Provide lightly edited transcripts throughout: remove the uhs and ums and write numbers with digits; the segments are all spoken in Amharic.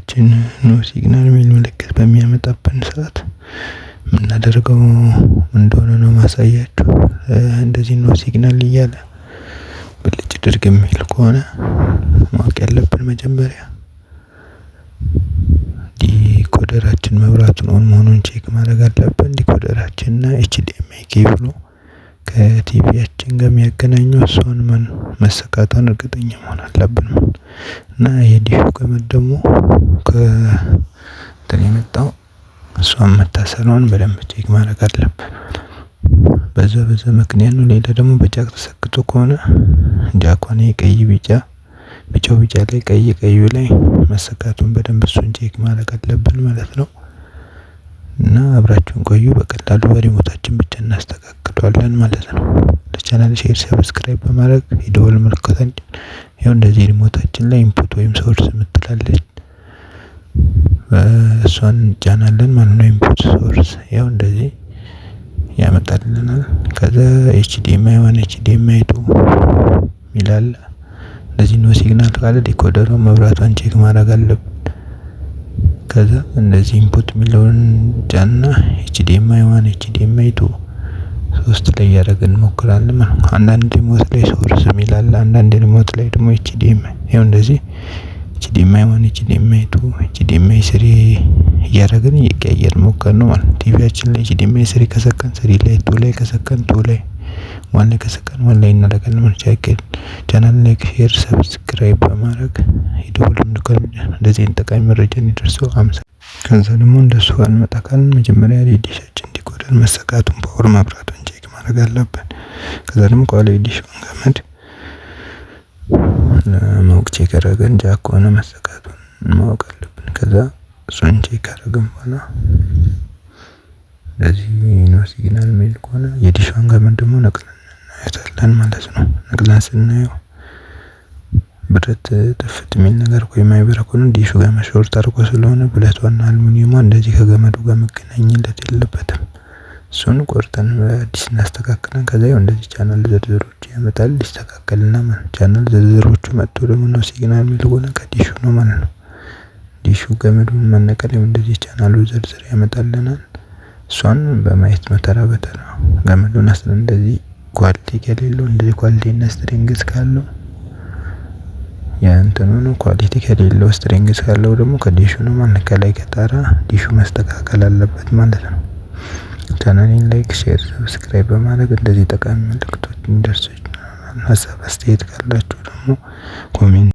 ቲቪያችን ኖ ሲግናል የሚል ምልክት በሚያመጣብን ሰዓት የምናደርገው እንደሆነ ነው ማሳያችሁ። እንደዚህ ኖ ሲግናል እያለ ብልጭ ድርግ የሚል ከሆነ ማወቅ ያለብን መጀመሪያ ዲኮደራችን መብራቱን ኦን መሆኑን ቼክ ማድረግ አለብን። ዲኮደራችንና ኤችዲኤምአይ ኬብሉ ከቲቪያችን ጋር የሚያገናኘው እሱን መሰካቱን እርግጠኛ መሆን አለብን። እና የዲሹ ገመድ ደግሞ ከእንትን የመጣው እሷን መታሰሯን በደንብ ቼክ ማድረግ አለብን። በዛ ምክንያት ነው። ሌላ ደግሞ በጃክ ተሰክቶ ከሆነ ጃኳን ቀይ ቢጫው ቢጫ ላይ ቀዩ ላይ መሰካቱን በደንብ እሱን ቼክ ማድረግ አለብን ማለት ነው። እና አብራችሁን ቆዩ። በቀላሉ በሪሞታችን ብቻ እናስተካክለዋለን ማለት ነው። ለቻናል ሼር፣ ሰብስክራይብ በማድረግ የደወል ምልክቱን ይኸው እንደዚህ ሪሞታችን ላይ ኢንፑት ወይም ሶርስ የምትላለች እሷን እንጫናለን ማለት ነው። ኢንፑት ሶርስ ይኸው እንደዚህ ያመጣልናል። ከዛ ኤችዲኤምአይ 1 ኤችዲኤምአይ 2 ይላል። እንደዚህ ነው ሲግናል ካለ ዲኮደሩ መብራቷን ቼክ ማድረግ አለብን። ከዛ እንደዚህ ኢንፑት የሚለውን ጫና ኤችዲኤምአይ 1 ኤችዲኤምአይ 2 ሶስት ላይ ያደረግን እንሞክራለን ማለት ነው። አንዳንድ ሪሞት ላይ ሶርስ ይላል፣ አንዳንድ ሪሞት ላይ ደግሞ ኤችዲኤምአይ ይኸው እንደዚህ ኤችዲኤምአይ 1 ኤችዲኤምአይ 2 ኤችዲኤምአይ 3 እያደረግን እየቀያየርን ሞከርን ነው ማለት ነው። ቲቪያችን ላይ ኤችዲኤምአይ 3 ከሰከን 3 ላይ 2 ላይ ከሰከን 2 ላይ 1 ላይ ከሰከን 1 ላይ እናደርጋለን ማለት ነው። ቻናል ላይክ፣ ሼር፣ ሰብስክራይብ በማድረግ የደወል ምልክቱን እንደዚህ ጠቃሚ መረጃ እንዲደርሰው አምሳ። ከዛ ደግሞ እንደሱ አንመጣ ካልን መጀመሪያ የዲሻችን ዲኮደር መሰካቱን ፓወር ማብራቱን ቼክ ማድረግ አለብን። ከዛ ደግሞ ከኋላ የዲሹን ገመድ ለማወቅ ቼክ አደረገን ጃክ ከሆነ መሰካቱን ማወቅ አለብን። ከዛ እሱን ቼክ አደረግን በኋላ እንደዚህ ነው ሲግናል የሚል ከሆነ የዲሹን ገመድ ደግሞ ነቅለን እናያታለን ማለት ነው። ነቅለን ስናየው ብረት ጥፍት የሚል ነገር ወይም ማይበራ ከሆነ ዲሹ ጋር ሾርት አድርጎ ስለሆነ ብረቷና አልሙኒየሟ እንደዚህ ከገመዱ ጋር መገናኘት የለበትም። እሱን ቆርጠን አዲስ እናስተካክለን። ከዛ ይኸው እንደዚህ ቻናል ዝርዝሮች ያመጣል። ይስተካከልና ማለት ቻናል ዝርዝሮቹ መጥቶ ደግሞ ነው ሲግናል የሚል ከሆነ ከዲሹ ነው ማለት ነው። ዲሹ ገመዱን መነቀል እንደዚህ ቻናሉ ዝርዝር ያመጣልናል። እሷን በማየት ነው ተራ በተራ ገመዱን አስረን እንደዚህ ኳሊቲ ከሌለው እንደዚህ ኳሊቲ እና ስትሪንግስ ካለው ያንተኑ ነው። ኳሊቲ ከሌለው ስትሪንግስ ካለው ደግሞ ከዲሹ ነው ማለት ከላይ ከጣራ ዲሹ መስተካከል አለበት ማለት ነው። ቻናሌን ላይክ፣ ሼር፣ ሰብስክራይብ በማድረግ እንደዚህ ጠቃሚ መልእክቶች እንዲደርሱኝ ሀሳብ አስተያየት ካላችሁ ደግሞ ኮሜንት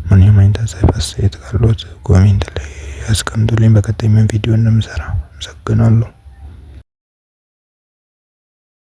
ማንኛውም አይነት ሀሳብ አስተያየት ካላችሁ ኮሜንት ላይ አስቀምጡልኝ። በቀጣይ ምን ቪዲዮ እንደምሰራ አመሰግናለሁ።